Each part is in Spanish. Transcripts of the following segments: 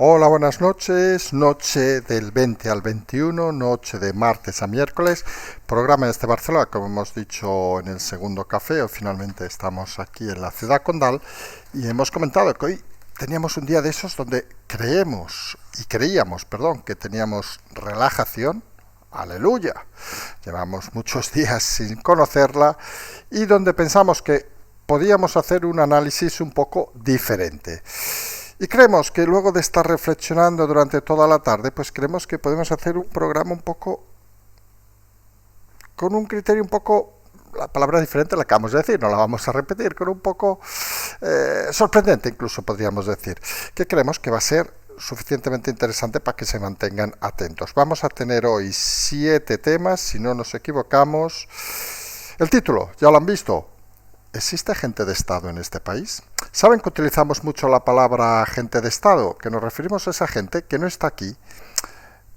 Hola, buenas noches. Noche del 20 al 21, noche de martes a miércoles. Programa desde Barcelona, como hemos dicho en el segundo café. Hoy finalmente estamos aquí en la ciudad condal y hemos comentado que hoy teníamos un día de esos donde creíamos, que teníamos relajación. Aleluya. Llevamos muchos días sin conocerla y donde pensamos que podíamos hacer un análisis un poco diferente. Y creemos que luego de estar reflexionando durante toda la tarde, pues creemos que podemos hacer un programa un poco con un criterio un poco, la palabra diferente la acabamos de decir, no la vamos a repetir, con un poco sorprendente incluso podríamos decir, que creemos que va a ser suficientemente interesante para que se mantengan atentos. Vamos a tener hoy 7 temas, si no nos equivocamos. El título, ya lo han visto. ¿Existe gente de Estado en este país? ¿Saben que utilizamos mucho la palabra gente de Estado? Que nos referimos a esa gente que no está aquí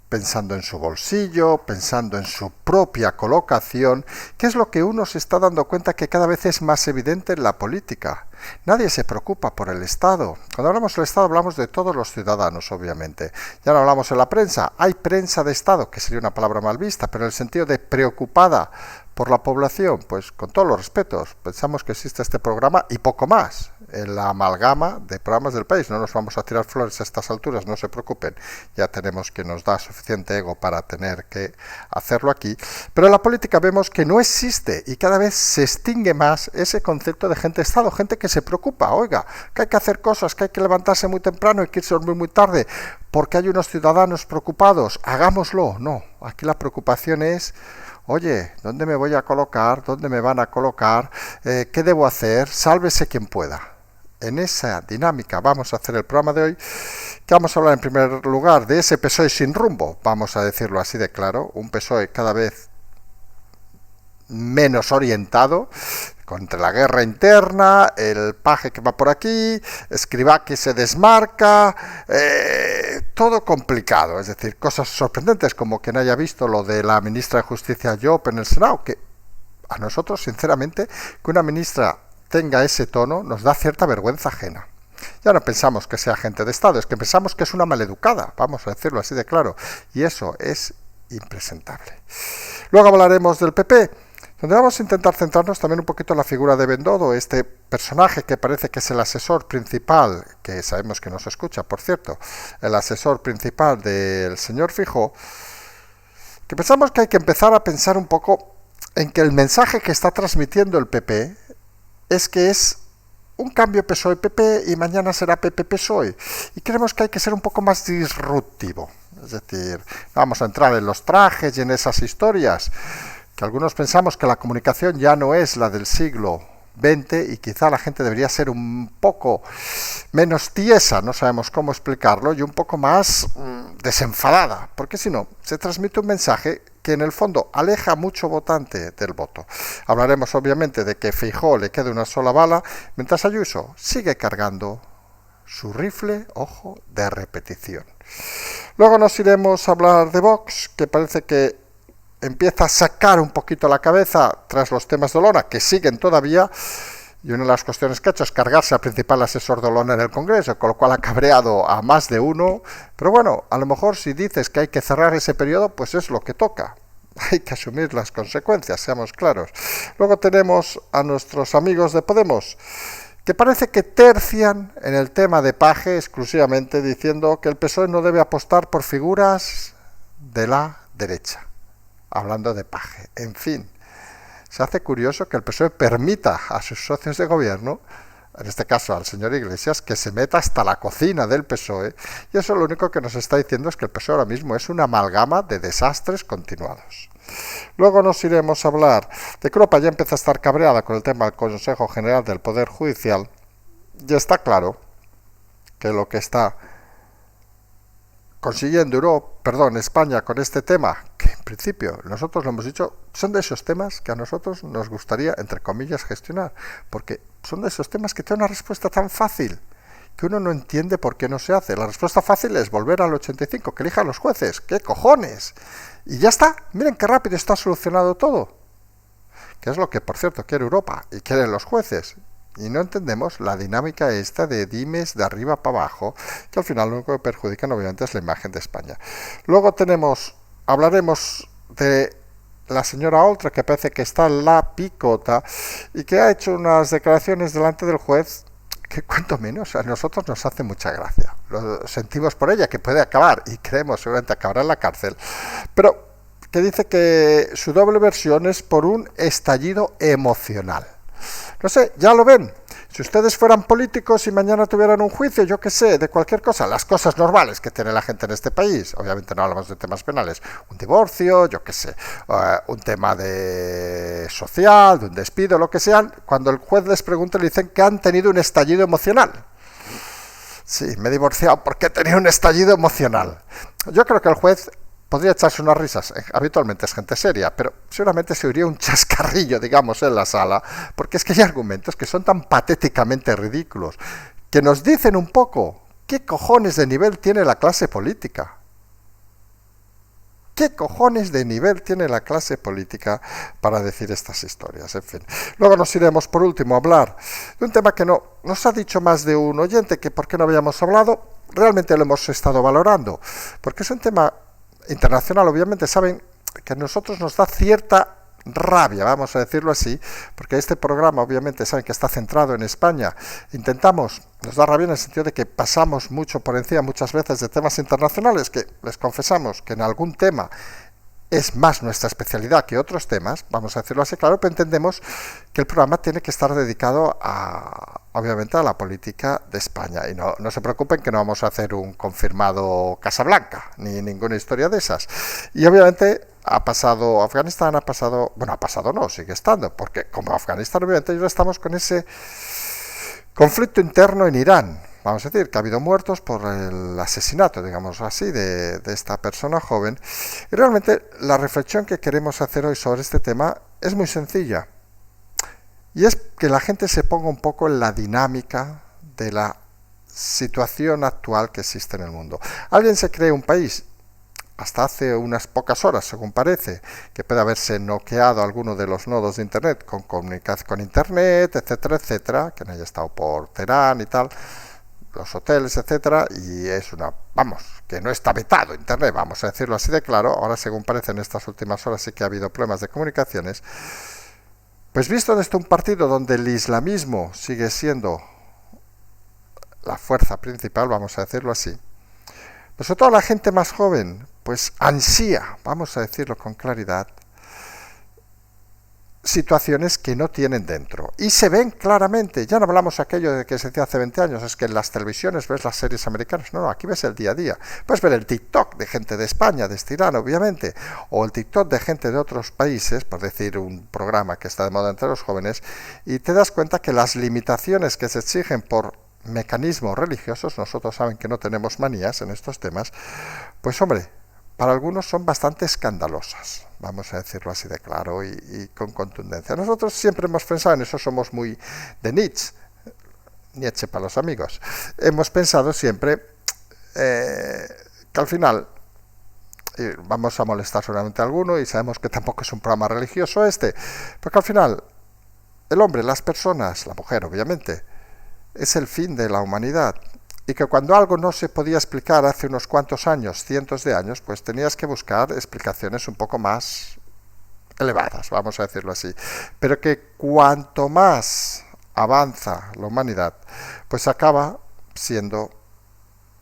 pensando en su bolsillo, pensando en su propia colocación, que es lo que uno se está dando cuenta que cada vez es más evidente en la política. Nadie se preocupa por el Estado. Cuando hablamos del Estado hablamos de todos los ciudadanos, obviamente. Ya no hablamos en la prensa. Hay prensa de Estado, que sería una palabra mal vista, pero en el sentido de preocupada por la población, pues con todos los respetos, pensamos que existe este programa y poco más en la amalgama de programas del país. No nos vamos a tirar flores a estas alturas, no se preocupen, ya tenemos que nos da suficiente ego para tener que hacerlo aquí, pero en la política vemos que no existe y cada vez se extingue más ese concepto de gente de Estado, gente que se preocupa, oiga, que hay que hacer cosas, que hay que levantarse muy temprano y que irse a dormir muy tarde, porque hay unos ciudadanos preocupados, hagámoslo. No, aquí la preocupación es: oye, ¿dónde me voy a colocar? ¿Dónde me van a colocar? ¿Qué debo hacer? Sálvese quien pueda. En esa dinámica vamos a hacer el programa de hoy, que vamos a hablar en primer lugar de ese PSOE sin rumbo, vamos a decirlo así de claro, un PSOE cada vez menos orientado, contra la guerra interna, el paje que va por aquí, Escrivá que se desmarca, todo complicado, es decir, cosas sorprendentes como que no haya visto lo de la ministra de Justicia Llop en el Senado, que a nosotros, sinceramente, que una ministra tenga ese tono nos da cierta vergüenza ajena. Ya no pensamos que sea gente de Estado, es que pensamos que es una maleducada, vamos a decirlo así de claro, y eso es impresentable. Luego hablaremos del PP, donde vamos a intentar centrarnos también un poquito en la figura de Bendodo, este personaje que parece que es el asesor principal, que sabemos que no se escucha, por cierto, el asesor principal del señor Feijóo, que pensamos que hay que empezar a pensar un poco en que el mensaje que está transmitiendo el PP es que es un cambio PSOE-PP y mañana será PP-PSOE. Y creemos que hay que ser un poco más disruptivo. Es decir, vamos a entrar en los trajes y en esas historias, que algunos pensamos que la comunicación ya no es la del siglo XX y quizá la gente debería ser un poco menos tiesa, no sabemos cómo explicarlo, y un poco más desenfadada, porque si no, se transmite un mensaje que en el fondo aleja mucho votante del voto. Hablaremos obviamente de que Feijóo le quede una sola bala, mientras Ayuso sigue cargando su rifle, ojo, de repetición. Luego nos iremos a hablar de Vox, que parece que empieza a sacar un poquito la cabeza tras los temas de Olona, que siguen todavía, y una de las cuestiones que ha hecho es cargarse al principal asesor de Olona en el Congreso, con lo cual ha cabreado a más de uno. Pero bueno, a lo mejor si dices que hay que cerrar ese periodo, pues es lo que toca. Hay que asumir las consecuencias, seamos claros. Luego tenemos a nuestros amigos de Podemos, que parece que tercian en el tema de Paje exclusivamente, diciendo que el PSOE no debe apostar por figuras de la derecha. Hablando de Paje, en fin. Se hace curioso que el PSOE permita a sus socios de gobierno, en este caso al señor Iglesias, que se meta hasta la cocina del PSOE, y eso lo único que nos está diciendo es que el PSOE ahora mismo es una amalgama de desastres continuados. Luego nos iremos a hablar de que Europa ya empieza a estar cabreada con el tema del Consejo General del Poder Judicial, y está claro que lo que está consiguiendo España con este tema, que en principio nosotros lo hemos dicho, son de esos temas que a nosotros nos gustaría, entre comillas, gestionar, porque son de esos temas que tienen una respuesta tan fácil que uno no entiende por qué no se hace. La respuesta fácil es volver al 85, que elijan los jueces, ¿qué cojones? Y ya está, miren qué rápido está solucionado todo, que es lo que, por cierto, quiere Europa y quieren los jueces. Y no entendemos la dinámica esta de dimes de arriba para abajo, que al final lo único que perjudican obviamente es la imagen de España. Luego hablaremos de la señora Oltra, que parece que está en la picota y que ha hecho unas declaraciones delante del juez que cuanto menos a nosotros nos hace mucha gracia. Lo sentimos por ella, que puede acabar, y creemos seguramente acabará en la cárcel, pero que dice que su doble versión es por un estallido emocional. No sé, ya lo ven. Si ustedes fueran políticos y mañana tuvieran un juicio, yo qué sé, de cualquier cosa, las cosas normales que tiene la gente en este país, obviamente no hablamos de temas penales, un divorcio, yo qué sé, un tema de social, de un despido, lo que sea, cuando el juez les pregunta le dicen que han tenido un estallido emocional. Sí, me he divorciado porque he tenido un estallido emocional. Yo creo que el juez podría echarse unas risas, habitualmente es gente seria, pero seguramente se oiría un chascarrillo, digamos, en la sala, porque es que hay argumentos que son tan patéticamente ridículos, que nos dicen un poco qué cojones de nivel tiene la clase política. ¿Qué cojones de nivel tiene la clase política para decir estas historias? En fin. Luego nos iremos, por último, a hablar de un tema que nos ha dicho más de un oyente que por qué no habíamos hablado. Realmente lo hemos estado valorando, porque es un tema internacional. Obviamente saben que a nosotros nos da cierta rabia, vamos a decirlo así, porque este programa obviamente saben que está centrado en España. Nos da rabia en el sentido de que pasamos mucho por encima muchas veces de temas internacionales, que les confesamos que en algún tema es más nuestra especialidad que otros temas, vamos a decirlo así, claro, pero entendemos que el programa tiene que estar dedicado obviamente a la política de España. Y no se preocupen que no vamos a hacer un confirmado Casablanca, ni ninguna historia de esas. Y obviamente Afganistán ha pasado no, sigue estando, porque como Afganistán obviamente ya estamos con ese conflicto interno en Irán. Vamos a decir que ha habido muertos por el asesinato, digamos así, de esta persona joven. Y realmente la reflexión que queremos hacer hoy sobre este tema es muy sencilla. Y es que la gente se ponga un poco en la dinámica de la situación actual que existe en el mundo. Alguien se cree un país, hasta hace unas pocas horas, según parece, que puede haberse noqueado alguno de los nodos de Internet con Internet, etcétera, etcétera, que no haya estado por Teherán y tal, los hoteles, etcétera, y que no está vetado Internet, vamos a decirlo así de claro. Ahora, según parece, en estas últimas horas sí que ha habido problemas de comunicaciones. Pues visto desde un partido donde el islamismo sigue siendo la fuerza principal, vamos a decirlo así, pero sobre todo la gente más joven, pues ansía, vamos a decirlo con claridad, situaciones que no tienen dentro. Y se ven claramente. Ya no hablamos aquello de que se decía hace 20 años, es que en las televisiones ves las series americanas. No, aquí ves el día a día. Puedes ver el TikTok de gente de España, de Irán, obviamente, o el TikTok de gente de otros países, por decir un programa que está de moda entre los jóvenes, y te das cuenta que las limitaciones que se exigen por mecanismos religiosos, nosotros saben que no tenemos manías en estos temas, pues hombre, para algunos son bastante escandalosas, vamos a decirlo así de claro y con contundencia. Nosotros siempre hemos pensado en eso, somos muy de Nietzsche para los amigos. Hemos pensado siempre que al final vamos a molestar solamente a alguno y sabemos que tampoco es un programa religioso porque al final el hombre, las personas, la mujer obviamente, es el fin de la humanidad. Y que cuando algo no se podía explicar hace unos cuantos años, cientos de años, pues tenías que buscar explicaciones un poco más elevadas, vamos a decirlo así. Pero que cuanto más avanza la humanidad, pues acaba siendo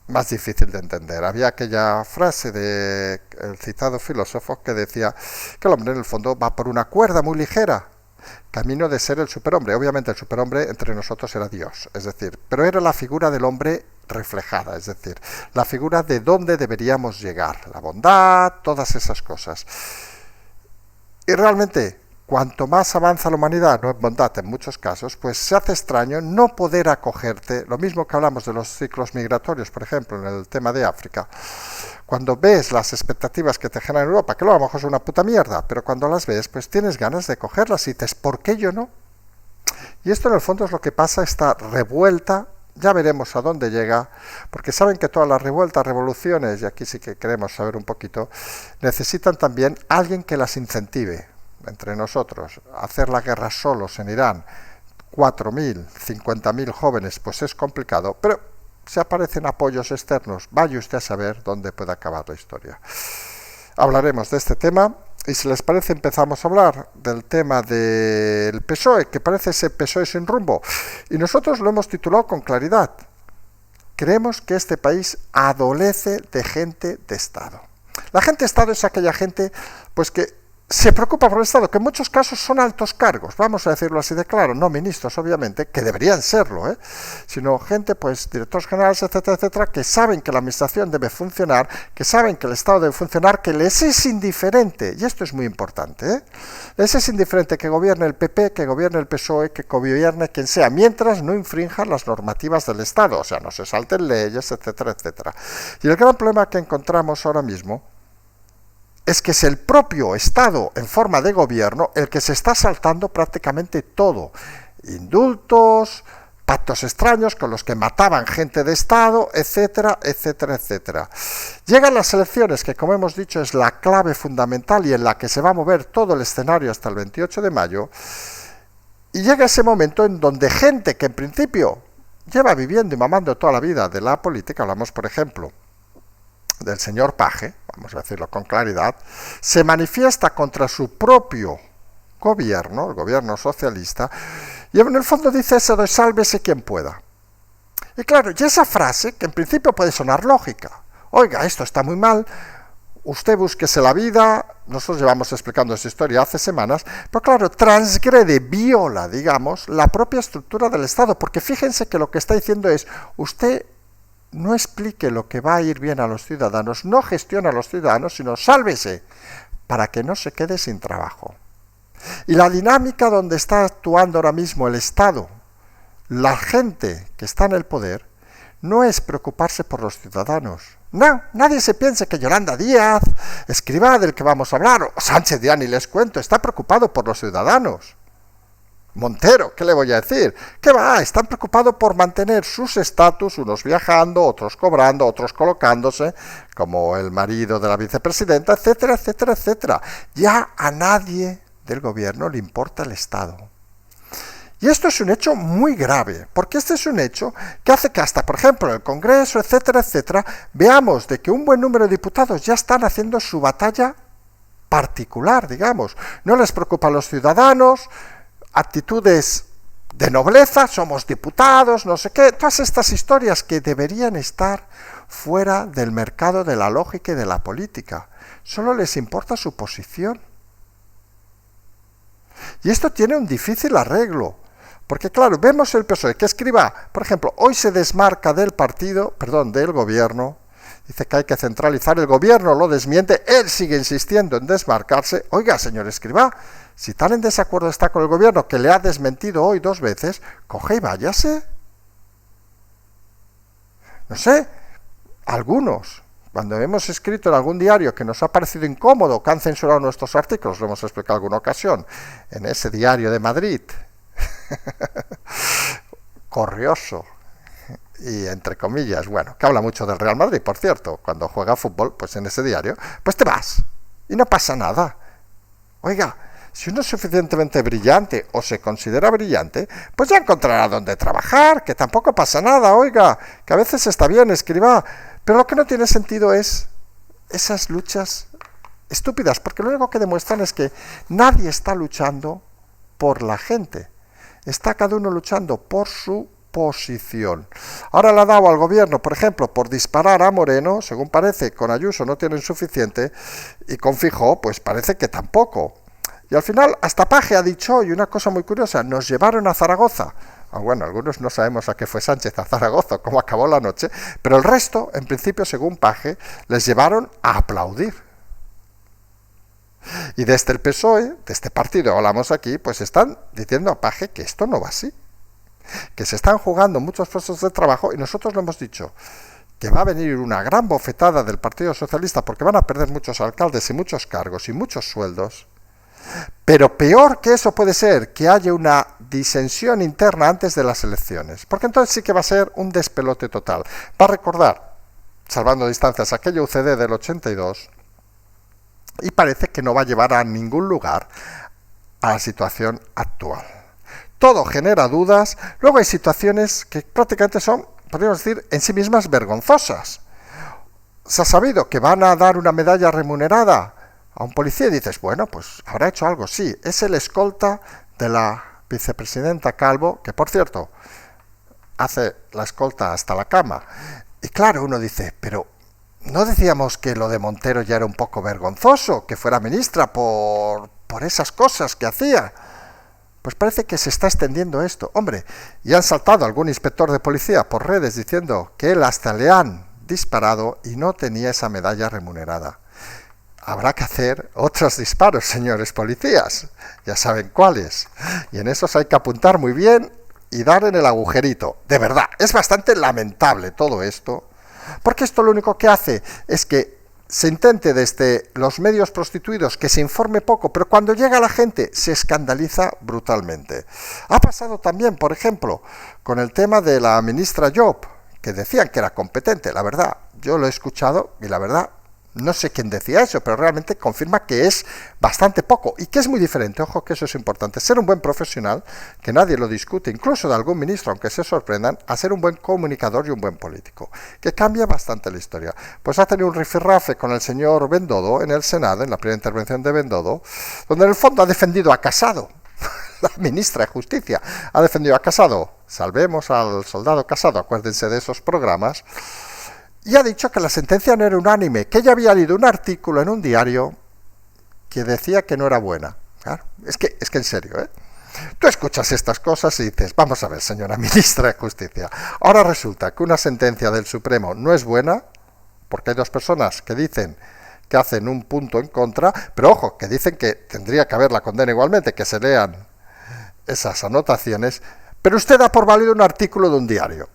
más difícil de entender. Había aquella frase del citado filósofo que decía que el hombre en el fondo va por una cuerda muy ligera, camino de ser el superhombre. Obviamente el superhombre entre nosotros era Dios, es decir, pero era la figura del hombre reflejada, es decir, la figura de dónde deberíamos llegar, la bondad, todas esas cosas. Y realmente, cuanto más avanza la humanidad, no en bondad en muchos casos, pues se hace extraño no poder acogerte, lo mismo que hablamos de los ciclos migratorios, por ejemplo, en el tema de África. Cuando ves las expectativas que te generan en Europa, que luego a lo mejor es una puta mierda, pero cuando las ves, pues tienes ganas de cogerlas y dices, ¿por qué yo no? Y esto en el fondo es lo que pasa, esta revuelta, ya veremos a dónde llega, porque saben que todas las revueltas, revoluciones, y aquí sí que queremos saber un poquito, necesitan también alguien que las incentive. Entre nosotros, hacer la guerra solos en Irán, 4.000, 50.000 jóvenes, pues es complicado, pero si aparecen apoyos externos, vaya usted a saber dónde puede acabar la historia. Hablaremos de este tema y si les parece empezamos a hablar del tema del PSOE, que parece ese PSOE sin rumbo. Y nosotros lo hemos titulado con claridad. Creemos que este país adolece de gente de Estado. La gente de Estado es aquella gente pues que se preocupa por el Estado, que en muchos casos son altos cargos, vamos a decirlo así de claro, no ministros obviamente, que deberían serlo, sino gente, pues directores generales, etcétera, etcétera, que saben que la administración debe funcionar, que saben que el Estado debe funcionar, que les es indiferente, y esto es muy importante, les es indiferente que gobierne el PP, que gobierne el PSOE, que gobierne quien sea, mientras no infrinjan las normativas del Estado, o sea, no se salten leyes, etcétera, etcétera. Y el gran problema que encontramos ahora mismo es que es el propio Estado en forma de gobierno el que se está saltando prácticamente todo. Indultos, pactos extraños con los que mataban gente de Estado, etcétera, etcétera, etcétera. Llegan las elecciones, que como hemos dicho es la clave fundamental y en la que se va a mover todo el escenario hasta el 28 de mayo, y llega ese momento en donde gente que en principio lleva viviendo y mamando toda la vida de la política, hablamos por ejemplo del señor Paje, vamos a decirlo con claridad, se manifiesta contra su propio gobierno, el gobierno socialista, y en el fondo dice eso de sálvese quien pueda. Y claro, y esa frase, que en principio puede sonar lógica, oiga, esto está muy mal, usted búsquese la vida, nosotros llevamos explicando esa historia hace semanas, pero claro, transgrede, viola, digamos, la propia estructura del Estado, porque fíjense que lo que está diciendo es, usted no explique lo que va a ir bien a los ciudadanos, no gestiona a los ciudadanos, sino sálvese para que no se quede sin trabajo. Y la dinámica donde está actuando ahora mismo el Estado, la gente que está en el poder, no es preocuparse por los ciudadanos. No, nadie se piense que Yolanda Díaz, Escrivá, del que vamos a hablar, o Sánchez Díaz, ni les cuento, está preocupado por los ciudadanos. Montero, ¿qué le voy a decir? ¿Qué va? Están preocupados por mantener sus estatus, unos viajando, otros cobrando, otros colocándose, como el marido de la vicepresidenta, etcétera, etcétera, etcétera. Ya a nadie del gobierno le importa el Estado. Y esto es un hecho muy grave, porque este es un hecho que hace que hasta, por ejemplo, en el Congreso, etcétera, etcétera, veamos de que un buen número de diputados ya están haciendo su batalla particular, digamos. No les preocupa a los ciudadanos, actitudes de nobleza, somos diputados, no sé qué, todas estas historias que deberían estar fuera del mercado de la lógica y de la política. Solo les importa su posición. Y esto tiene un difícil arreglo, porque claro, vemos el PSOE que Escrivá, por ejemplo, hoy se desmarca del del gobierno, dice que hay que centralizar, el gobierno lo desmiente, él sigue insistiendo en desmarcarse. Oiga, señor Escrivá, si tan en desacuerdo está con el gobierno que le ha desmentido hoy 2 veces, coge y váyase. No sé, algunos, cuando hemos escrito en algún diario que nos ha parecido incómodo, que han censurado nuestros artículos, lo hemos explicado en alguna ocasión, en ese diario de Madrid, corrioso, y entre comillas, bueno, que habla mucho del Real Madrid, por cierto, cuando juega fútbol, pues en ese diario, pues te vas, y no pasa nada. Oiga, si uno es suficientemente brillante o se considera brillante, pues ya encontrará dónde trabajar, que tampoco pasa nada, oiga, que a veces está bien, Escrivá, pero lo que no tiene sentido es esas luchas estúpidas, porque lo único que demuestran es que nadie está luchando por la gente, está cada uno luchando por su posición. Ahora le ha dado al gobierno, por ejemplo, por disparar a Moreno, según parece, con Ayuso no tienen suficiente, y con Feijóo, pues parece que tampoco. Y al final, hasta Paje ha dicho hoy una cosa muy curiosa, nos llevaron a Zaragoza. Bueno, algunos no sabemos a qué fue Sánchez a Zaragoza, cómo acabó la noche, pero el resto, en principio, según Paje, les llevaron a aplaudir. Y desde el PSOE, de este partido hablamos aquí, pues están diciendo a Paje que esto no va así, que se están jugando muchos puestos de trabajo, y nosotros lo hemos dicho, que va a venir una gran bofetada del Partido Socialista porque van a perder muchos alcaldes y muchos cargos y muchos sueldos. Pero peor que eso puede ser que haya una disensión interna antes de las elecciones, porque entonces sí que va a ser un despelote total. Va a recordar, salvando distancias, aquella UCD del 82, y parece que no va a llevar a ningún lugar a la situación actual. todo genera dudas. Luego hay situaciones que prácticamente son, podríamos decir, en sí mismas vergonzosas. Se ha sabido que van a dar una medalla remunerada a un policía y dices, bueno, pues habrá hecho algo. Sí, es el escolta de la vicepresidenta Calvo, que por cierto, hace la escolta hasta la cama. Y claro, uno dice, pero ¿no decíamos que lo de Montero ya era un poco vergonzoso, que fuera ministra por esas cosas que hacía? Pues parece que se está extendiendo esto. Hombre, y han saltado algún inspector de policía por redes diciendo que él hasta le han disparado y no tenía esa medalla remunerada. Habrá que hacer otros disparos, señores policías. Ya saben cuáles. Y en esos hay que apuntar muy bien y dar en el agujerito. De verdad, es bastante lamentable todo esto, porque esto lo único que hace es que se intente desde los medios prostituidos que se informe poco, pero cuando llega la gente se escandaliza brutalmente. Ha pasado también, por ejemplo, con el tema de la ministra Job, que decían que era competente. La verdad, yo lo he escuchado y la verdad, no sé quién decía eso, pero realmente confirma que es bastante poco y que es muy diferente. Ojo, que eso es importante. Ser un buen profesional, que nadie lo discute, incluso de algún ministro, aunque se sorprendan, a ser un buen comunicador y un buen político, que cambia bastante la historia. Pues ha tenido un rifirrafe con el señor Bendodo en el Senado, en la primera intervención de Bendodo, donde en el fondo ha defendido a Casado. La ministra de Justicia ha defendido a Casado. Salvemos al soldado Casado, acuérdense de esos programas. Y ha dicho que la sentencia no era unánime, que ella había leído un artículo en un diario que decía que no era buena. Claro, es que en serio, ¿eh? Tú escuchas estas cosas y dices, vamos a ver, señora ministra de Justicia, ahora resulta que una sentencia del Supremo no es buena, porque hay dos personas que dicen que hacen un punto en contra, pero ojo, que dicen que tendría que haber la condena igualmente, que se lean esas anotaciones, pero usted da por válido un artículo de un diario.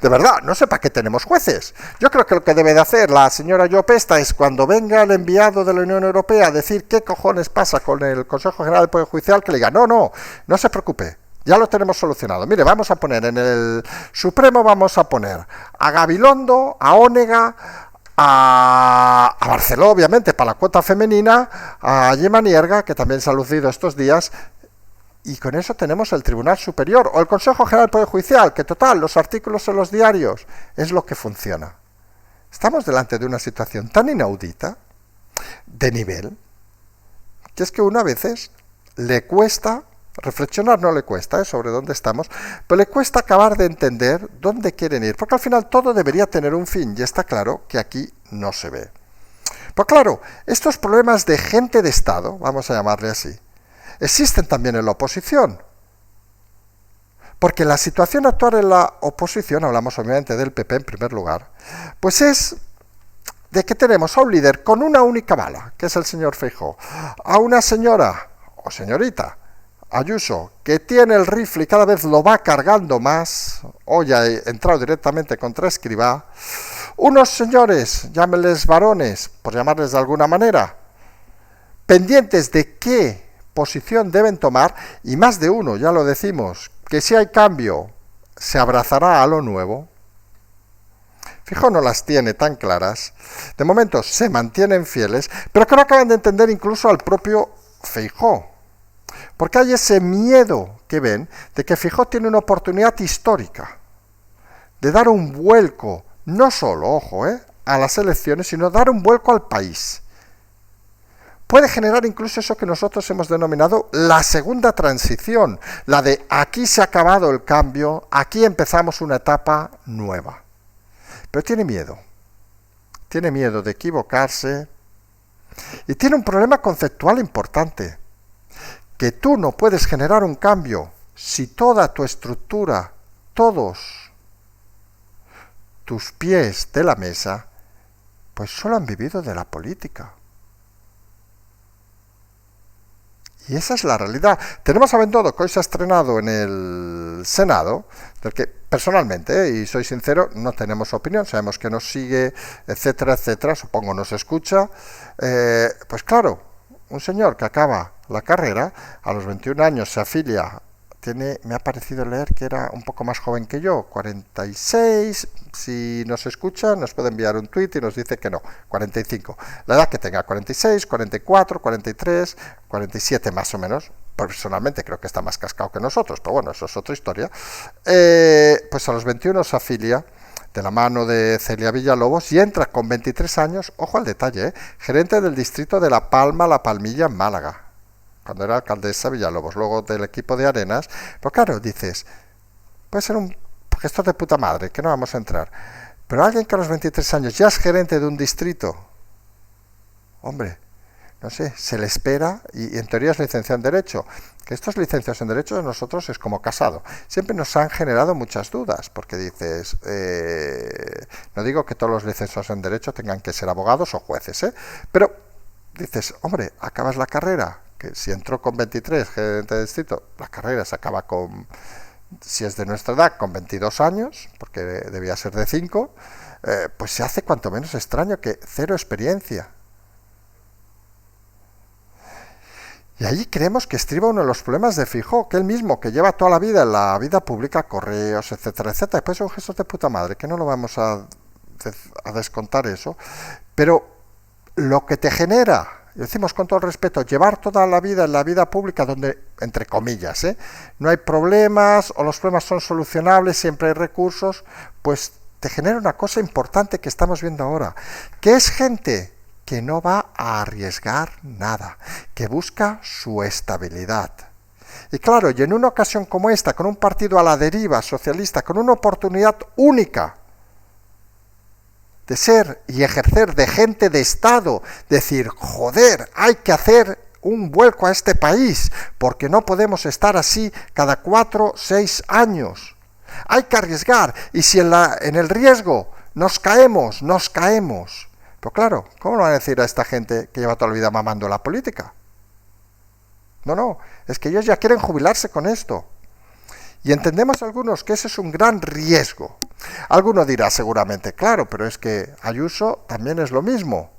De verdad, no sé para qué tenemos jueces. Yo creo que lo que debe de hacer la señora Llopesta es cuando venga el enviado de la Unión Europea a decir qué cojones pasa con el Consejo General del Poder Judicial, que le diga, no se preocupe, ya lo tenemos solucionado. Mire, vamos a poner en el Supremo, vamos a poner a Gabilondo, a Ónega, a Barceló, obviamente, para la cuota femenina, a Gemma Nierga, que también se ha lucido estos días, y con eso tenemos el Tribunal Superior o el Consejo General del Poder Judicial, que total, los artículos en los diarios es lo que funciona. Estamos delante de una situación tan inaudita, de nivel, que es que uno a veces le cuesta, reflexionar no le cuesta, sobre dónde estamos, pero le cuesta acabar de entender dónde quieren ir, porque al final todo debería tener un fin, y está claro que aquí no se ve. Pues claro, estos problemas de gente de Estado, vamos a llamarle así, existen también en la oposición. Porque la situación actual en la oposición, hablamos obviamente del PP en primer lugar, pues es de que tenemos a un líder con una única bala, que es el señor Feijóo, a una señora o señorita Ayuso, que tiene el rifle y cada vez lo va cargando más, hoy ha entrado directamente contra Escrivá, unos señores, llámenles varones, por llamarles de alguna manera, pendientes de qué posición deben tomar, y más de uno, ya lo decimos, que si hay cambio, se abrazará a lo nuevo. Feijóo no las tiene tan claras, de momento se mantienen fieles, pero que no acaban de entender incluso al propio Feijóo, porque hay ese miedo que ven de que Feijóo tiene una oportunidad histórica de dar un vuelco, no solo, ojo, a las elecciones, sino dar un vuelco al país. Puede generar incluso eso que nosotros hemos denominado la segunda transición, la de aquí se ha acabado el cambio, aquí empezamos una etapa nueva. Pero tiene miedo de equivocarse y tiene un problema conceptual importante, que tú no puedes generar un cambio si toda tu estructura, todos tus pies de la mesa, pues solo han vivido de la política. Y esa es la realidad. Tenemos a Bendodo, que hoy se ha estrenado en el Senado, del que personalmente, y soy sincero, no tenemos opinión, sabemos que nos sigue, etcétera, etcétera, supongo nos escucha. Pues claro, un señor que acaba la carrera, a los 21 años se afilia, me ha parecido leer que era un poco más joven que yo, 46, si nos escucha nos puede enviar un tuit y nos dice que no, 45. La edad que tenga, 46, 44, 43, 47 más o menos, personalmente creo que está más cascado que nosotros, pero bueno, eso es otra historia, pues a los 21 se afilia de la mano de Celia Villalobos y entra con 23 años, ojo al detalle, gerente del distrito de La Palma, La Palmilla, en Málaga, cuando era alcaldesa Villalobos, luego del equipo de Arenas. Pero claro, dices, puede ser un gestor de puta madre, que no vamos a entrar, pero alguien que a los 23 años ya es gerente de un distrito, hombre, no sé, se le espera, y en teoría es licenciado en Derecho, que estos licenciados en Derecho de nosotros es como Casado. Siempre nos han generado muchas dudas, porque dices, no digo que todos los licenciados en Derecho tengan que ser abogados o jueces, pero dices, hombre, acabas la carrera, que si entró con 23, gerente de distrito, la carrera se acaba con, si es de nuestra edad, con 22 años, porque debía ser de 5, pues se hace cuanto menos extraño que cero experiencia. Y ahí creemos que estriba uno de los problemas de Feijóo, que él mismo, que lleva toda la vida en la vida pública, correos, etcétera, etcétera. Después son gestos de puta madre, que no lo vamos a descontar eso. Pero lo que te genera, y decimos con todo el respeto, llevar toda la vida en la vida pública donde, entre comillas, no hay problemas o los problemas son solucionables, siempre hay recursos, pues te genera una cosa importante que estamos viendo ahora, que es gente que no va a arriesgar nada, que busca su estabilidad. Y claro, y en una ocasión como esta, con un partido a la deriva socialista, con una oportunidad única de ser y ejercer de gente de Estado, decir, joder, hay que hacer un vuelco a este país, porque no podemos estar así cada 4 o 6 años. Hay que arriesgar, y si en el riesgo nos caemos, nos caemos. Pero claro, ¿cómo lo van a decir a esta gente que lleva toda la vida mamando la política? No, es que ellos ya quieren jubilarse con esto. Y entendemos algunos que ese es un gran riesgo. Alguno dirá seguramente, claro, pero es que Ayuso también es lo mismo.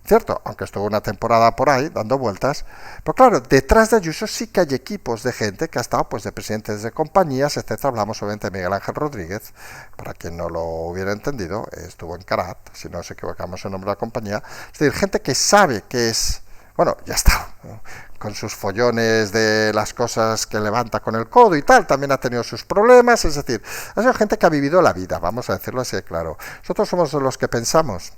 Cierto, aunque estuvo una temporada por ahí dando vueltas, pero claro, detrás de Ayuso sí que hay equipos de gente que ha estado pues de presidentes de compañías, etcétera. Hablamos obviamente de Miguel Ángel Rodríguez, para quien no lo hubiera entendido, estuvo en Carat, si no nos equivocamos en nombre de la compañía, es decir, gente que sabe que es, bueno, ya está, ¿no?, con sus follones de las cosas que levanta con el codo y tal, también ha tenido sus problemas, es decir, ha sido gente que ha vivido la vida, vamos a decirlo así de claro. Nosotros somos de los que pensamos,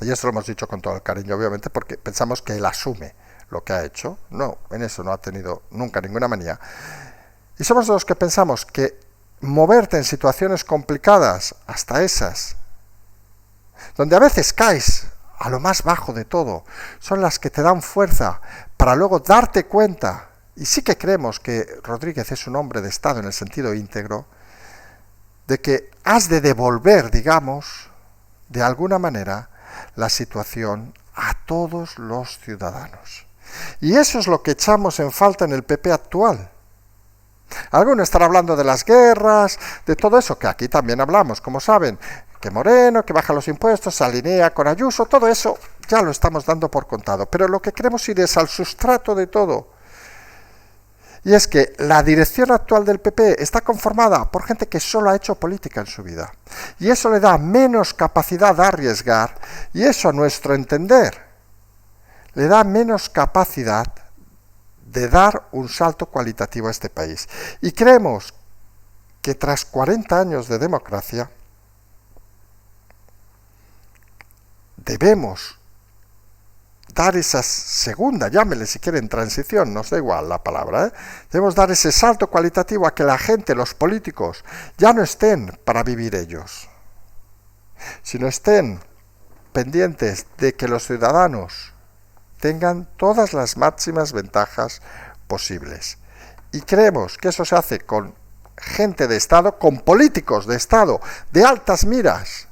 y esto lo hemos dicho con todo el cariño, obviamente, porque pensamos que él asume lo que ha hecho. No, en eso no ha tenido nunca ninguna manía. Y somos de los que pensamos que moverte en situaciones complicadas, hasta esas, donde a veces caes a lo más bajo de todo, son las que te dan fuerza para luego darte cuenta, y sí que creemos que Rodríguez es un hombre de Estado en el sentido íntegro, de que has de devolver, digamos, de alguna manera, la situación a todos los ciudadanos. Y eso es lo que echamos en falta en el PP actual. Algunos estarán hablando de las guerras, de todo eso, que aquí también hablamos, como saben, que Moreno, que baja los impuestos, se alinea con Ayuso, todo eso ya lo estamos dando por contado. Pero lo que queremos ir es al sustrato de todo. Y es que la dirección actual del PP está conformada por gente que solo ha hecho política en su vida. Y eso le da menos capacidad a arriesgar, y eso a nuestro entender le da menos capacidad de dar un salto cualitativo a este país. Y creemos que tras 40 años de democracia debemos dar esa segunda, llámele si quieren transición, nos da igual la palabra, debemos dar ese salto cualitativo a que la gente, los políticos, ya no estén para vivir ellos, sino estén pendientes de que los ciudadanos tengan todas las máximas ventajas posibles. Y creemos que eso se hace con gente de Estado, con políticos de Estado, de altas miras.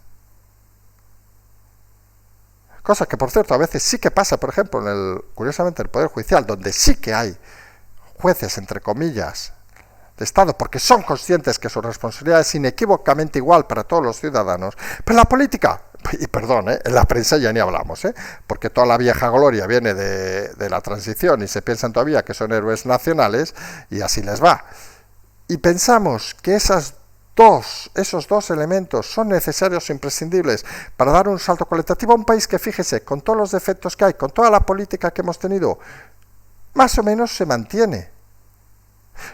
Cosa que, por cierto, a veces sí que pasa, por ejemplo, curiosamente, en el Poder Judicial, donde sí que hay jueces, entre comillas, de Estado, porque son conscientes que su responsabilidad es inequívocamente igual para todos los ciudadanos, pero la política, y perdón, en la prensa ya ni hablamos, porque toda la vieja gloria viene de la transición y se piensan todavía que son héroes nacionales, y así les va. Y pensamos que esos dos elementos son necesarios e imprescindibles para dar un salto cualitativo a un país que, fíjese, con todos los defectos que hay, con toda la política que hemos tenido, más o menos se mantiene.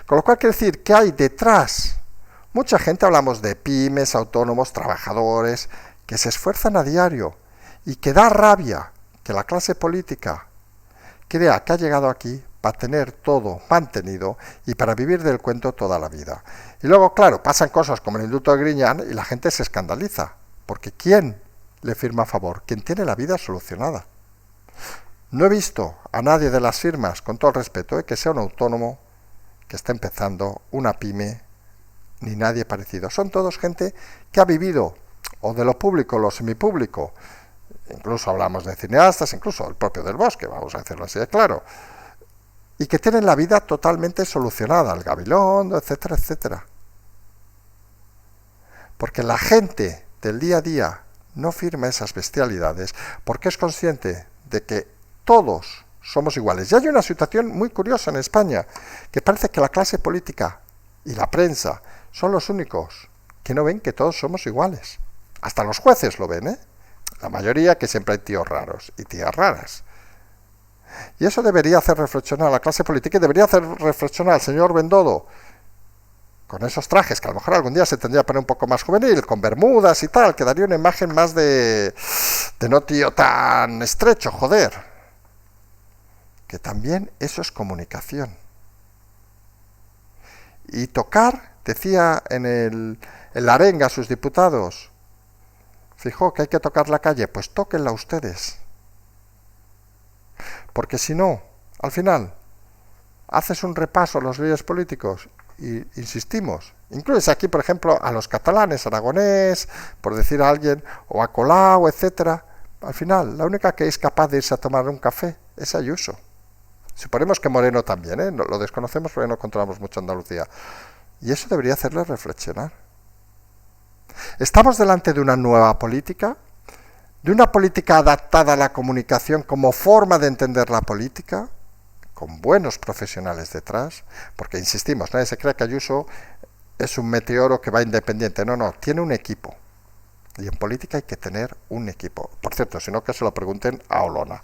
Con lo cual quiere decir que hay detrás mucha gente, hablamos de pymes, autónomos, trabajadores, que se esfuerzan a diario y que da rabia que la clase política crea que ha llegado aquí para tener todo mantenido y para vivir del cuento toda la vida. Y luego, claro, pasan cosas como el indulto de Griñán y la gente se escandaliza, porque ¿quién le firma a favor? Quien tiene la vida solucionada. No he visto a nadie de las firmas, con todo el respeto, que sea un autónomo, que está empezando, una pyme, ni nadie parecido. Son todos gente que ha vivido o de lo público o lo semipúblico. Incluso hablamos de cineastas, incluso el propio Del Bosque, vamos a decirlo así de claro. Y que tienen la vida totalmente solucionada, el Gabilondo, etcétera, etcétera. Porque la gente del día a día no firma esas bestialidades porque es consciente de que todos somos iguales. Y hay una situación muy curiosa en España, que parece que la clase política y la prensa son los únicos que no ven que todos somos iguales. Hasta los jueces lo ven, ¿eh? La mayoría, que siempre hay tíos raros y tías raras. Y eso debería hacer reflexionar a la clase política y debería hacer reflexionar al señor Bendodo con esos trajes, que a lo mejor algún día se tendría que poner un poco más juvenil, con bermudas y tal, que daría una imagen más de no tío tan estrecho, joder. Que también eso es comunicación. Y tocar, decía en la arenga a sus diputados, fijó que hay que tocar la calle, pues tóquenla ustedes. Porque si no, al final, haces un repaso a los líderes políticos y insistimos, incluyes aquí, por ejemplo, a los catalanes, Aragonés, por decir a alguien, o a Colau, etcétera. Al final, la única que es capaz de irse a tomar un café es Ayuso. Suponemos que Moreno también, ¿eh? Lo desconocemos porque no controlamos mucho Andalucía. Y eso debería hacerle reflexionar. ¿Estamos delante de una nueva política? ¿De una política adaptada a la comunicación como forma de entender la política? Con buenos profesionales detrás. Porque, insistimos, nadie se cree que Ayuso es un meteoro que va independiente. No, no, tiene un equipo. Y en política hay que tener un equipo. Por cierto, si no, que se lo pregunten a Olona.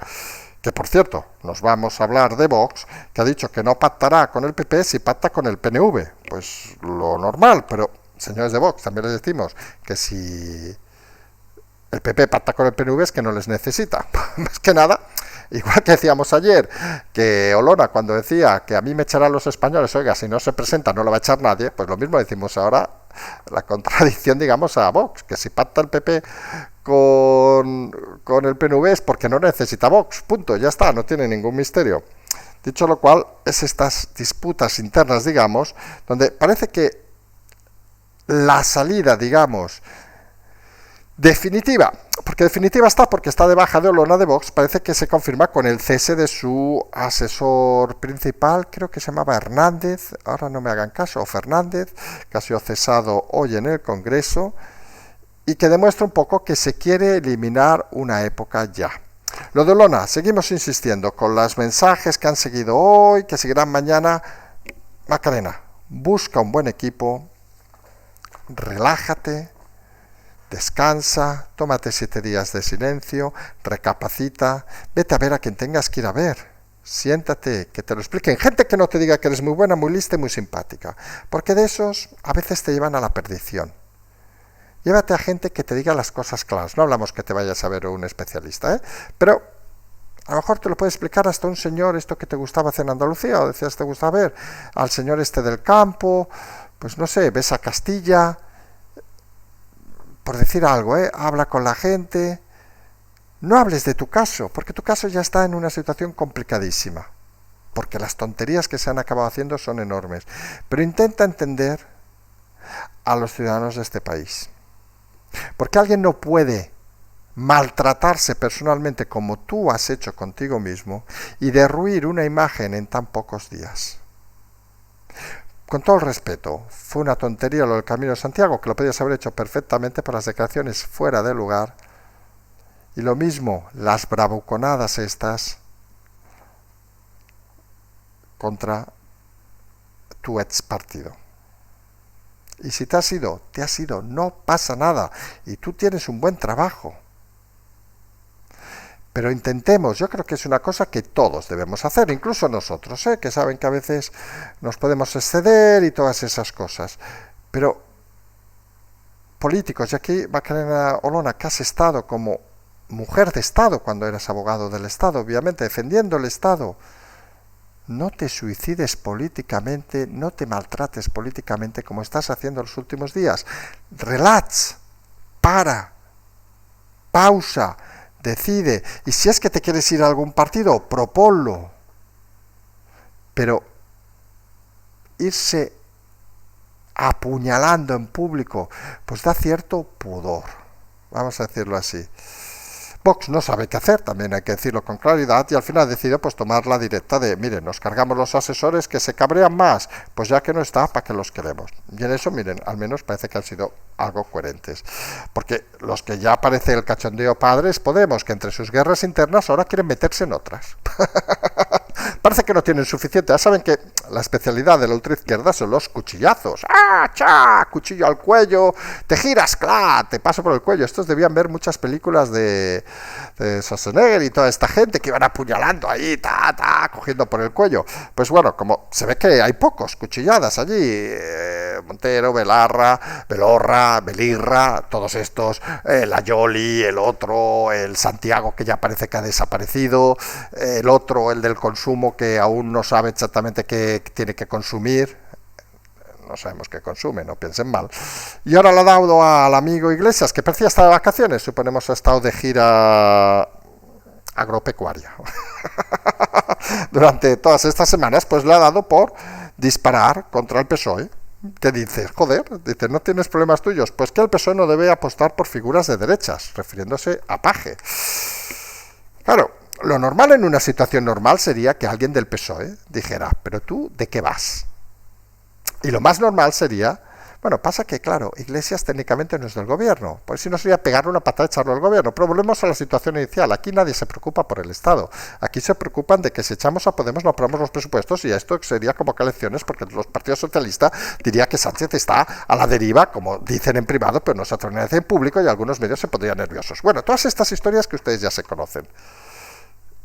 Que, por cierto, nos vamos a hablar de Vox, que ha dicho que no pactará con el PP si pacta con el PNV. Pues lo normal, pero, señores de Vox, también les decimos que si el PP pacta con el PNV es que no les necesita. Más que nada, igual que decíamos ayer, que Olona cuando decía que a mí me echarán los españoles, oiga, si no se presenta no lo va a echar nadie, pues lo mismo decimos ahora, la contradicción, digamos, a Vox, que si pacta el PP con el PNV es porque no necesita Vox, punto, ya está, no tiene ningún misterio. Dicho lo cual, es estas disputas internas, digamos, donde parece que la salida, digamos, definitiva, porque definitiva está porque está de baja de Olona de Vox, parece que se confirma con el cese de su asesor principal, creo que se llamaba Hernández, ahora no me hagan caso, o Fernández, que ha sido cesado hoy en el Congreso, y que demuestra un poco que se quiere eliminar una época ya. Lo de Olona, seguimos insistiendo con los mensajes que han seguido hoy, que seguirán mañana. Macarena, busca un buen equipo, relájate, descansa, tómate 7 días de silencio, recapacita, vete a ver a quien tengas que ir a ver, siéntate, que te lo expliquen, gente que no te diga que eres muy buena, muy lista y muy simpática, porque de esos a veces te llevan a la perdición. Llévate a gente que te diga las cosas claras, no hablamos que te vayas a ver un especialista, ¿eh? Pero a lo mejor te lo puede explicar hasta un señor, esto que te gustaba hacer en Andalucía, o decías te gusta ver, al señor este del campo, pues no sé, ves a Castilla, por decir algo, habla con la gente, no hables de tu caso, porque tu caso ya está en una situación complicadísima, porque las tonterías que se han acabado haciendo son enormes, pero intenta entender a los ciudadanos de este país, porque alguien no puede maltratarse personalmente como tú has hecho contigo mismo y derruir una imagen en tan pocos días. Con todo el respeto, fue una tontería lo del Camino de Santiago, que lo podías haber hecho perfectamente por las declaraciones fuera de lugar. Y lo mismo, las bravuconadas estas contra tu ex partido. Y si te has ido, no pasa nada. Y tú tienes un buen trabajo. pero intentemos, yo creo que es una cosa que todos debemos hacer, incluso nosotros, que saben que a veces nos podemos exceder y todas esas cosas. Pero políticos, y aquí Macarena Olona, que has estado como mujer de Estado cuando eras abogado del Estado, obviamente, defendiendo el Estado, no te suicides políticamente, no te maltrates políticamente como estás haciendo los últimos días. Relax, pausa, decide. Y si es que te quieres ir a algún partido, proponlo. Pero irse apuñalando en público, pues da cierto pudor. Vamos a decirlo así. Vox no sabe qué hacer, también hay que decirlo con claridad, y al final decidió pues tomar la directa de, miren, nos cargamos los asesores que se cabrean más, pues ya que no está, ¿para qué los queremos? Y en eso, miren, al menos parece que han sido algo coherentes. Porque los que ya parece el cachondeo padre es Podemos, que entre sus guerras internas ahora quieren meterse en otras. Parece que no tienen suficiente. Ya saben que la especialidad de la ultraizquierda son los cuchillazos. ¡Ah, cha! Cuchillo al cuello, te giras, ¡cla! Te paso por el cuello. Estos debían ver muchas películas de Schwarzenegger y toda esta gente que iban apuñalando ahí, cogiendo por el cuello. Pues bueno, como se ve que hay pocos cuchilladas allí, Montero, Belorra, Belirra, todos estos, la Yoli, el otro, el Santiago, que ya parece que ha desaparecido, el otro, el del consumo, que aún no sabe exactamente qué tiene que consumir. No sabemos qué consume, no piensen mal. Y ahora le ha dado al amigo Iglesias, que parecía estar de vacaciones, suponemos ha estado de gira agropecuaria. Durante todas estas semanas, pues le ha dado por disparar contra el PSOE. Que dices, joder, dice, ¿no tienes problemas tuyos? Pues que el PSOE no debe apostar por figuras de derechas, refiriéndose a Paje. Claro, lo normal en una situación normal sería que alguien del PSOE dijera, pero tú, ¿de qué vas? Y lo más normal sería, bueno, pasa que, claro, Iglesias técnicamente no es del gobierno, pues si no sería pegarle una patada y echarlo al gobierno. Pero volvemos a la situación inicial, aquí nadie se preocupa por el Estado, aquí se preocupan de que si echamos a Podemos no aprobamos los presupuestos, y esto sería convocar elecciones, porque los partidos socialistas diría que Sánchez está a la deriva, como dicen en privado, pero no se atreven a decir en público, y algunos medios se pondrían nerviosos. Bueno, todas estas historias que ustedes ya se conocen,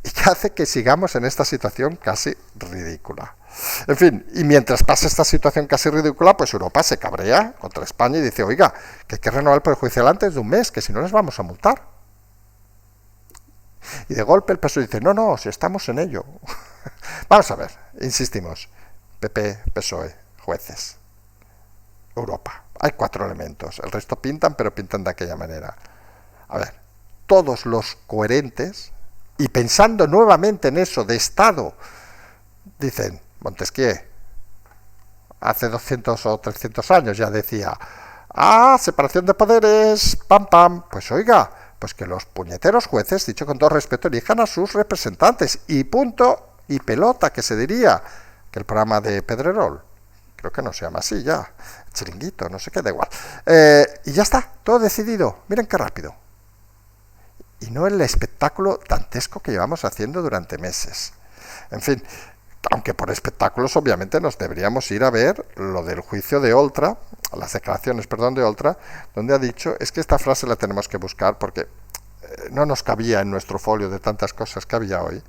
y que hace que sigamos en esta situación casi ridícula. En fin, y mientras pasa esta situación casi ridícula, pues Europa se cabrea contra España y dice, oiga, que hay que renovar el Poder Judicial antes de un mes, que si no les vamos a multar. Y de golpe el PSOE dice, no, si estamos en ello. Vamos a ver, insistimos, PP, PSOE, jueces, Europa. Hay 4 elementos, el resto pintan, pero pintan de aquella manera. A ver, todos los coherentes, y pensando nuevamente en eso de Estado, dicen, Montesquieu, hace 200 o 300 años ya decía, separación de poderes, pam, pues oiga, pues que los puñeteros jueces, dicho con todo respeto, elijan a sus representantes, y punto, y pelota, que se diría, que el programa de Pedrerol, creo que no se llama así ya, Chiringuito, no sé qué, da igual, y ya está, todo decidido, miren qué rápido. Y no el espectáculo dantesco que llevamos haciendo durante meses. En fin, aunque por espectáculos obviamente nos deberíamos ir a ver lo del juicio de Oltra, las declaraciones, de Oltra, donde ha dicho, es que esta frase la tenemos que buscar porque no nos cabía en nuestro folio de tantas cosas que había hoy.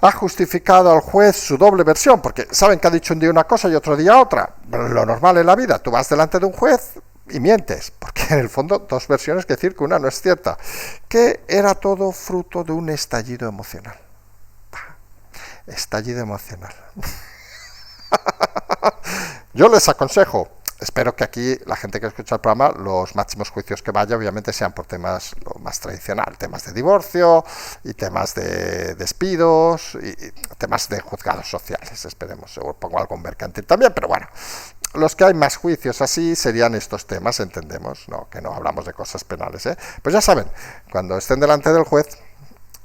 Ha justificado al juez su doble versión, porque saben que ha dicho un día una cosa y otro día otra. Lo normal en la vida, tú vas delante de un juez y mientes, porque en el fondo 2 versiones, que decir que una no es cierta, que era todo fruto de un estallido emocional. Estallido emocional. Yo les aconsejo, espero que aquí la gente que escucha el programa, los máximos juicios que vaya, obviamente sean por temas lo más tradicional, temas de divorcio y temas de despidos y temas de juzgados sociales, esperemos, o pongo algo mercantil también, pero bueno, los que hay más juicios así serían estos temas, entendemos, no, que no hablamos de cosas penales, pues ya saben, cuando estén delante del juez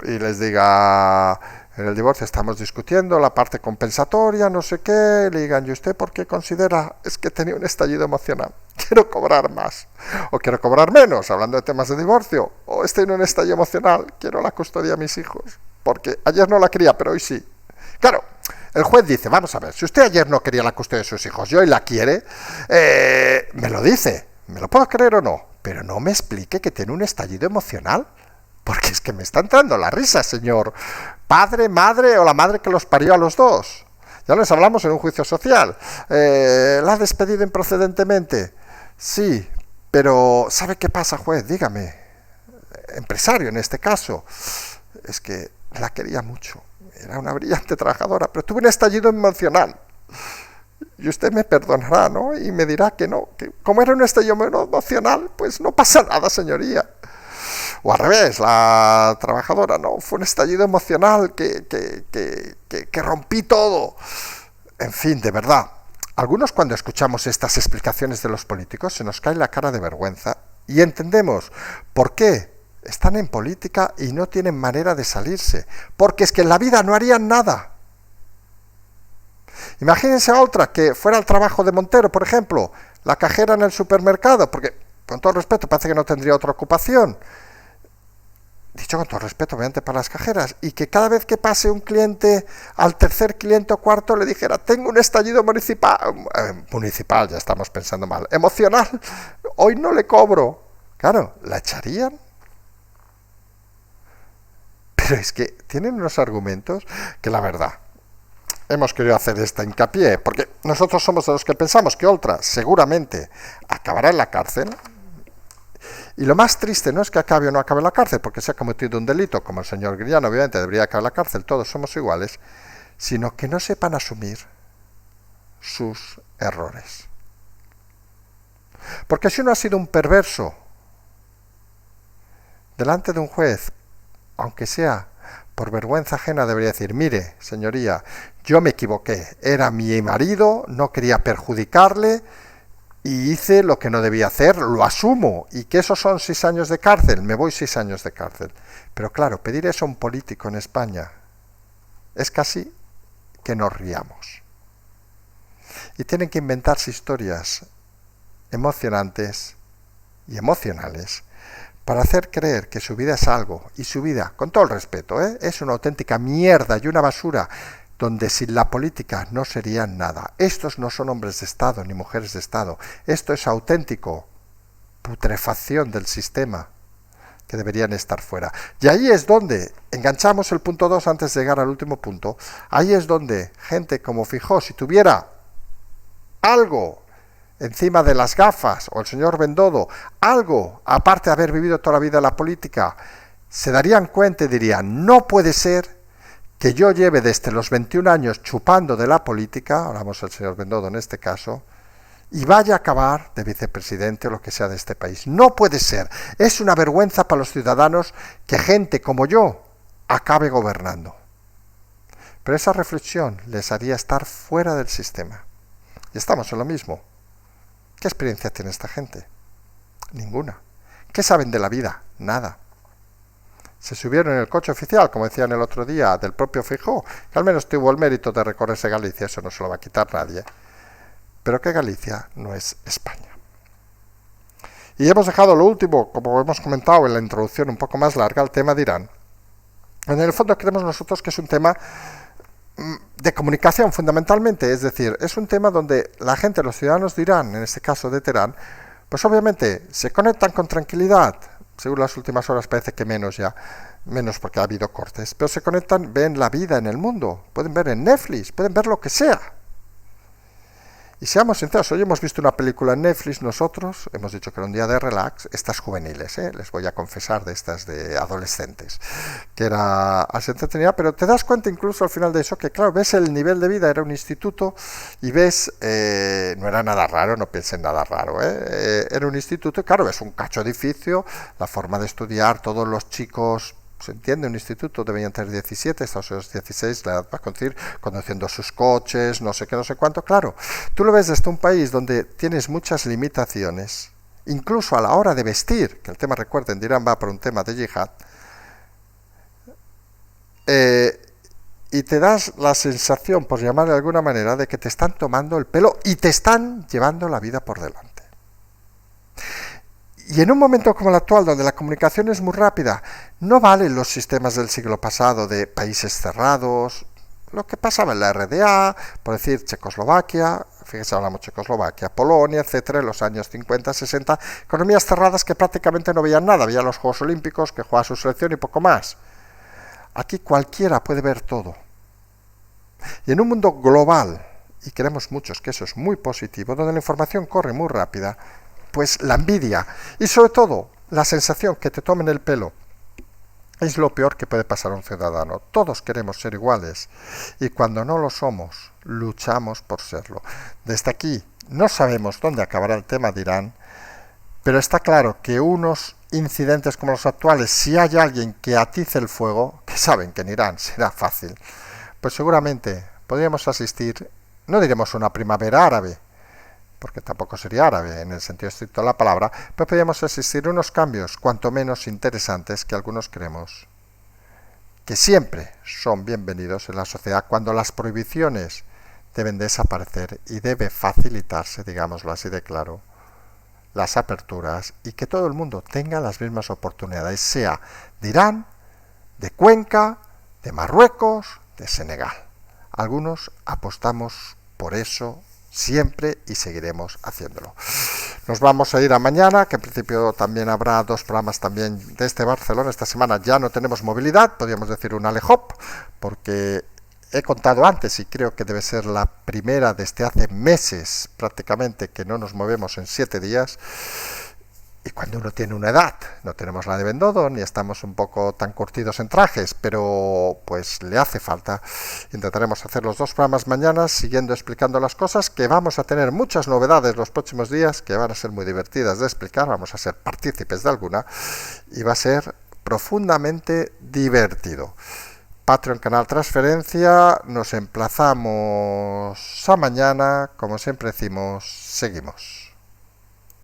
y les diga, en el divorcio estamos discutiendo la parte compensatoria, no sé qué, le digan, ¿y usted por qué considera? Es que tenía un estallido emocional, quiero cobrar más, o quiero cobrar menos, hablando de temas de divorcio, o estoy en un estallido emocional, quiero la custodia de mis hijos, porque ayer no la quería, pero hoy sí. Claro, el juez dice, vamos a ver, si usted ayer no quería la custodia de sus hijos y hoy la quiere, me lo dice, ¿me lo puedo creer o no? Pero no me explique que tiene un estallido emocional. Porque es que me está entrando la risa, señor padre, madre o la madre que los parió a los dos. Ya les hablamos en un juicio social. ¿La ha despedido improcedentemente? Sí, pero ¿sabe qué pasa, juez? Dígame. Empresario en este caso. Es que la quería mucho. Era una brillante trabajadora, pero tuve un estallido emocional. Y usted me perdonará, ¿no? Y me dirá que no, que como era un estallido emocional, pues no pasa nada, señoría. O al revés, la trabajadora, no, fue un estallido emocional que rompí todo. En fin, de verdad, algunos cuando escuchamos estas explicaciones de los políticos se nos cae la cara de vergüenza y entendemos por qué están en política y no tienen manera de salirse, porque es que en la vida no harían nada. Imagínense a otra que fuera el trabajo de Montero, por ejemplo, la cajera en el supermercado, porque con todo respeto parece que no tendría otra ocupación. Dicho con todo respeto, obviamente, para las cajeras, y que cada vez que pase un cliente al tercer cliente o cuarto le dijera, tengo un estallido municipal, ya estamos pensando mal, emocional, hoy no le cobro. Claro, ¿la echarían? Pero es que tienen unos argumentos que la verdad, hemos querido hacer esta hincapié, porque nosotros somos de los que pensamos que Oltra seguramente acabará en la cárcel. Y lo más triste no es que acabe o no acabe en la cárcel, porque se ha cometido un delito, como el señor Griñán, obviamente debería acabar en la cárcel, todos somos iguales, sino que no sepan asumir sus errores. Porque si uno ha sido un perverso delante de un juez, aunque sea por vergüenza ajena, debería decir, mire, señoría, yo me equivoqué, era mi marido, no quería perjudicarle, y hice lo que no debía hacer, lo asumo, y que esos son 6 años de cárcel, me voy 6 años de cárcel. Pero claro, pedir eso a un político en España es casi que nos riamos. Y tienen que inventarse historias emocionantes y emocionales para hacer creer que su vida es algo, y su vida, con todo el respeto, es una auténtica mierda y una basura, donde sin la política no serían nada. Estos no son hombres de Estado ni mujeres de Estado. Esto es auténtico putrefacción del sistema que deberían estar fuera. Y ahí es donde enganchamos el punto 2 antes de llegar al último punto. Ahí es donde gente como Feijóo, si tuviera algo encima de las gafas, o el señor Bendodo, algo aparte de haber vivido toda la vida en la política, se darían cuenta y dirían, no puede ser que yo lleve desde los 21 años chupando de la política, hablamos del señor Bendodo en este caso, y vaya a acabar de vicepresidente o lo que sea de este país. No puede ser. Es una vergüenza para los ciudadanos que gente como yo acabe gobernando. Pero esa reflexión les haría estar fuera del sistema. Y estamos en lo mismo. ¿Qué experiencia tiene esta gente? Ninguna. ¿Qué saben de la vida? Nada. Se subieron en el coche oficial, como decían el otro día, del propio Feijóo, que al menos tuvo el mérito de recorrerse Galicia, eso no se lo va a quitar nadie, pero que Galicia no es España. Y hemos dejado lo último, como hemos comentado en la introducción un poco más larga, el tema de Irán. En el fondo creemos nosotros que es un tema de comunicación fundamentalmente, es decir, es un tema donde la gente, los ciudadanos de Irán, en este caso de Teherán, pues obviamente se conectan con tranquilidad. Según las últimas horas parece que menos porque ha habido cortes, pero se conectan, ven la vida en el mundo, pueden ver en Netflix, pueden ver lo que sea. Y seamos sinceros, hoy hemos visto una película en Netflix, nosotros hemos dicho que era un día de relax, estas juveniles, les voy a confesar, de estas de adolescentes, que era así entretenida, pero te das cuenta incluso al final de eso que claro, ves el nivel de vida, era un instituto y ves, no era nada raro, no piensen nada raro, era un instituto y claro, ves un cacho edificio, la forma de estudiar, todos los chicos, se entiende, un instituto deberían tener 17, Estados Unidos 16, la edad va a conseguir, conduciendo sus coches, no sé qué, no sé cuánto. Claro, tú lo ves desde un país donde tienes muchas limitaciones, incluso a la hora de vestir, que el tema, recuerden, de Irán va por un tema de yihad, y te das la sensación, por llamar de alguna manera, de que te están tomando el pelo y te están llevando la vida por delante. Y en un momento como el actual, donde la comunicación es muy rápida, no valen los sistemas del siglo pasado de países cerrados, lo que pasaba en la RDA, por decir Checoslovaquia, fíjese, hablamos Checoslovaquia, Polonia, etcétera, en los años 50, 60, economías cerradas que prácticamente no veían nada, veían los Juegos Olímpicos, que jugaba su selección y poco más. Aquí cualquiera puede ver todo. Y en un mundo global, y creemos muchos que eso es muy positivo, donde la información corre muy rápida, pues la envidia y sobre todo la sensación que te tomen el pelo es lo peor que puede pasar a un ciudadano. Todos queremos ser iguales y cuando no lo somos, luchamos por serlo. Desde aquí no sabemos dónde acabará el tema de Irán, pero está claro que unos incidentes como los actuales, si hay alguien que atice el fuego, que saben que en Irán será fácil, pues seguramente podríamos asistir, no diremos una primavera árabe, porque tampoco sería árabe en el sentido estricto de la palabra, pero podríamos asistir a unos cambios cuanto menos interesantes que algunos creemos que siempre son bienvenidos en la sociedad cuando las prohibiciones deben desaparecer y debe facilitarse, digámoslo así de claro, las aperturas y que todo el mundo tenga las mismas oportunidades, sea de Irán, de Cuenca, de Marruecos, de Senegal. Algunos apostamos por eso siempre y seguiremos haciéndolo. Nos vamos a ir a mañana, que en principio también habrá 2 programas también desde Barcelona. Esta semana ya no tenemos movilidad, podríamos decir un alehop, porque he contado antes y creo que debe ser la primera desde hace meses prácticamente que no nos movemos en 7 días. Y cuando uno tiene una edad, no tenemos la de Bendodo, ni estamos un poco tan curtidos en trajes, pero pues le hace falta. Intentaremos hacer los 2 programas mañana, siguiendo explicando las cosas, que vamos a tener muchas novedades los próximos días, que van a ser muy divertidas de explicar, vamos a ser partícipes de alguna, y va a ser profundamente divertido. Patreon, canal Transferencia, nos emplazamos a mañana, como siempre decimos, seguimos.